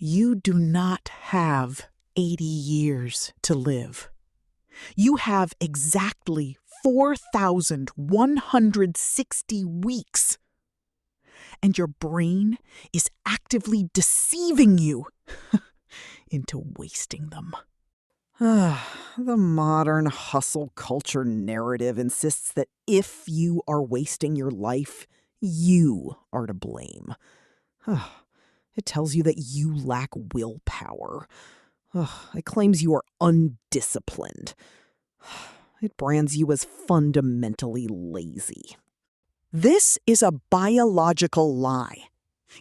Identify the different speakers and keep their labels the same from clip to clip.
Speaker 1: You do not have 80 years to live. You have exactly 4,160 weeks. And your brain is actively deceiving you into wasting them.
Speaker 2: The modern hustle culture narrative insists that if you are wasting your life, you are to blame. It tells you that you lack willpower. It claims you are undisciplined. It brands you as fundamentally lazy.
Speaker 1: This is a biological lie.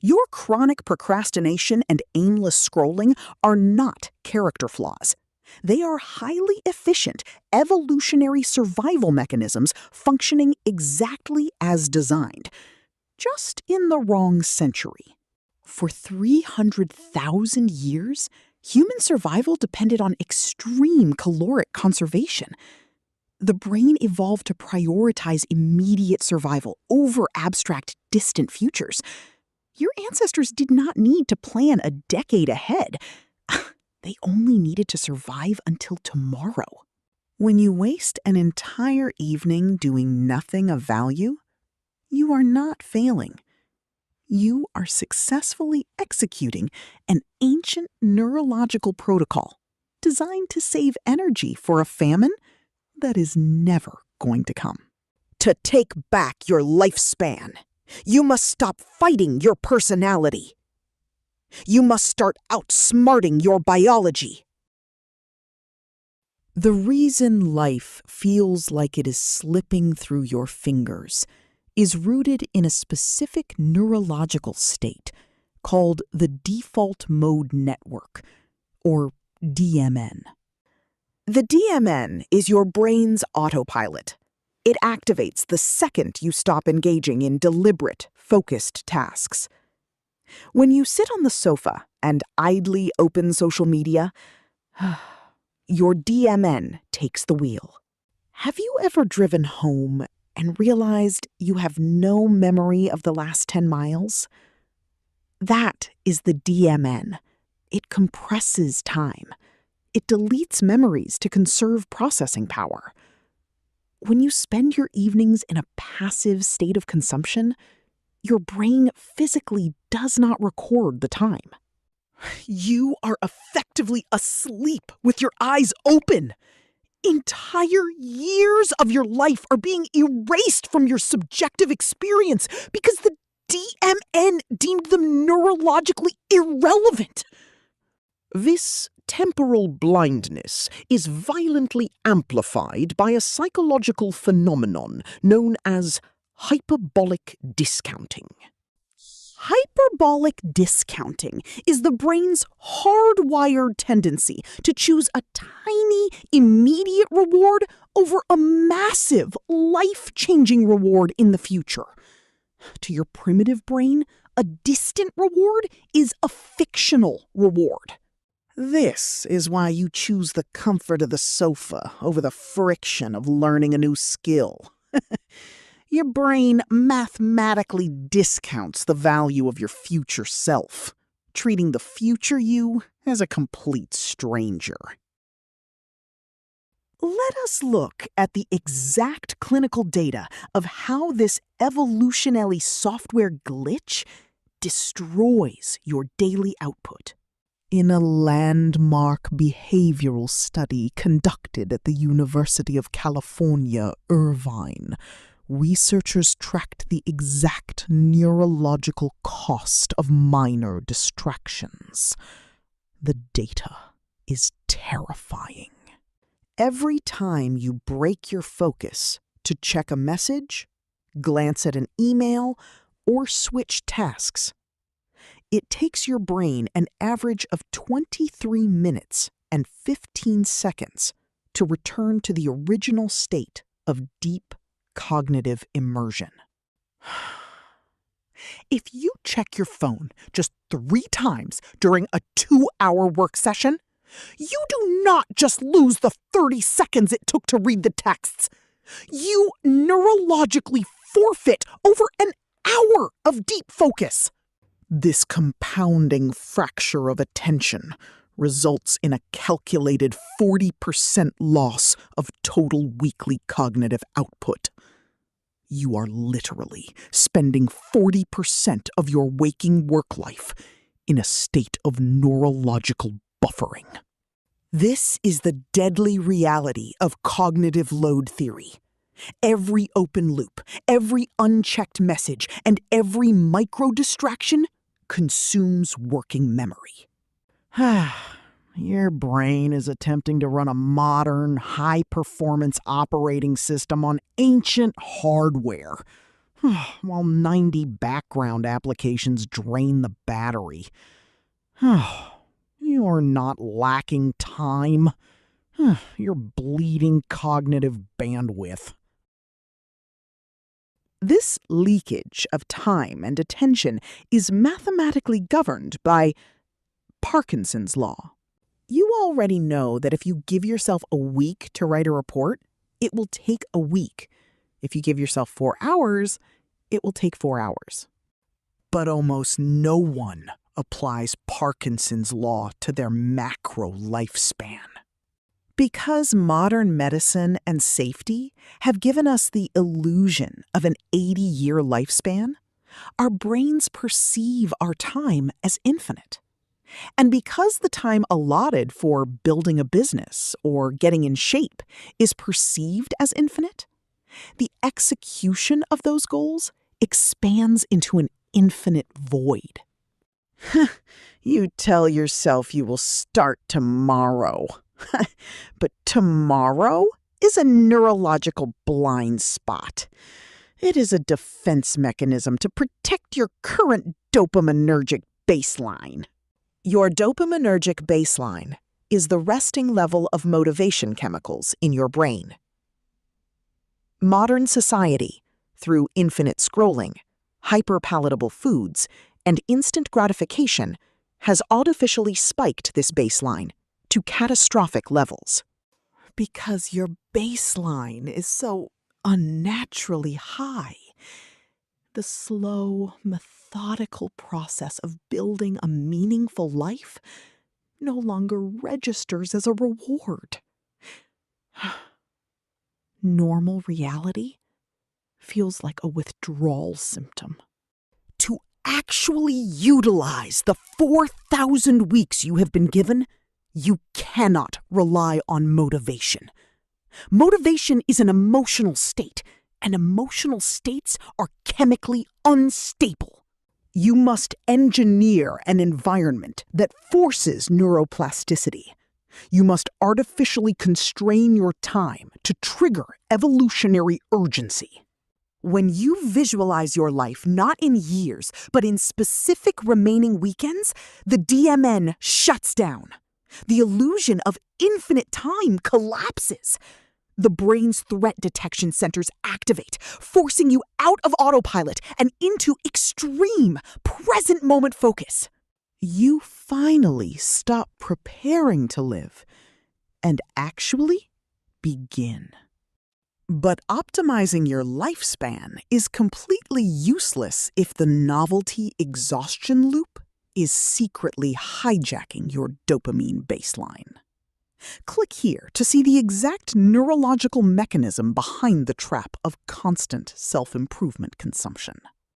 Speaker 1: Your chronic procrastination and aimless scrolling are not character flaws. They are highly efficient, evolutionary survival mechanisms functioning exactly as designed, just in the wrong century. For 300,000 years, human survival depended on extreme caloric conservation. The brain evolved to prioritize immediate survival over abstract, distant futures. Your ancestors did not need to plan a decade ahead. They only needed to survive until tomorrow. When you waste an entire evening doing nothing of value, you are not failing. You are successfully executing an ancient neurological protocol designed to save energy for a famine that is never going to come.
Speaker 2: To take back your lifespan, you must stop fighting your personality. You must start outsmarting your biology.
Speaker 1: The reason life feels like it is slipping through your fingers is rooted in a specific neurological state called the default mode network, or DMN.
Speaker 2: The DMN is your brain's autopilot. It activates the second you stop engaging in deliberate, focused tasks. When you sit on the sofa and idly open social media, your DMN takes the wheel. Have you ever driven home and realized you have no memory of the last 10 miles? That is the DMN. It compresses time. It deletes memories to conserve processing power. When you spend your evenings in a passive state of consumption, your brain physically does not record the time.
Speaker 1: You are effectively asleep with your eyes open. Entire years of your life are being erased from your subjective experience because the DMN deemed them neurologically irrelevant.
Speaker 3: This temporal blindness is violently amplified by a psychological phenomenon known as hyperbolic discounting.
Speaker 1: Hyperbolic discounting is the brain's hardwired tendency to choose a tiny, immediate reward over a massive, life-changing reward in the future. To your primitive brain, a distant reward is a fictional reward.
Speaker 2: This is why you choose the comfort of the sofa over the friction of learning a new skill. Your brain mathematically discounts the value of your future self, treating the future you as a complete stranger. Let us look at the exact clinical data of how this evolutionary software glitch destroys your daily output.
Speaker 1: In a landmark behavioral study conducted at the University of California, Irvine, researchers tracked the exact neurological cost of minor distractions. The data is terrifying.
Speaker 2: Every time you break your focus to check a message, glance at an email, or switch tasks, it takes your brain an average of 23 minutes and 15 seconds to return to the original state of deep cognitive immersion.
Speaker 1: If you check your phone just 3 times during a 2-hour work session, you do not just lose the 30 seconds it took to read the texts. You neurologically forfeit over an hour of deep focus. This compounding fracture of attention results in a calculated 40% loss of total weekly cognitive output. You are literally spending 40% of your waking work life in a state of neurological buffering. This is the deadly reality of cognitive load theory. Every open loop, every unchecked message, and every micro-distraction consumes working memory.
Speaker 3: Your brain is attempting to run a modern, high-performance operating system on ancient hardware, while 90 background applications drain the battery. You're not lacking time. You're bleeding cognitive bandwidth.
Speaker 2: This leakage of time and attention is mathematically governed by Parkinson's law. You already know that if you give yourself a week to write a report, it will take a week. If you give yourself 4 hours, it will take 4 hours.
Speaker 1: But almost no one applies Parkinson's law to their macro lifespan.
Speaker 2: Because modern medicine and safety have given us the illusion of an 80-year lifespan, our brains perceive our time as infinite. And because the time allotted for building a business or getting in shape is perceived as infinite, the execution of those goals expands into an infinite void.
Speaker 3: You tell yourself you will start tomorrow. But tomorrow is a neurological blind spot. It is a defense mechanism to protect your current dopaminergic baseline.
Speaker 2: Your dopaminergic baseline is the resting level of motivation chemicals in your brain. Modern society, through infinite scrolling, hyperpalatable foods, and instant gratification, has artificially spiked this baseline to catastrophic levels. Because your baseline is so unnaturally high, the slow, methodical process of building a meaningful life no longer registers as a reward. Normal reality feels like a withdrawal symptom.
Speaker 1: To actually utilize the 4,000 weeks you have been given, you cannot rely on motivation. Motivation is an emotional state, and emotional states are chemically unstable. You must engineer an environment that forces neuroplasticity. You must artificially constrain your time to trigger evolutionary urgency. When you visualize your life not in years, but in specific remaining weekends, the DMN shuts down. The illusion of infinite time collapses. The brain's threat detection centers activate, forcing you out of autopilot and into extreme present moment focus. You finally stop preparing to live and actually begin. But optimizing your lifespan is completely useless if the novelty exhaustion loop is secretly hijacking your dopamine baseline. Click here to see the exact neurological mechanism behind the trap of constant self-improvement consumption.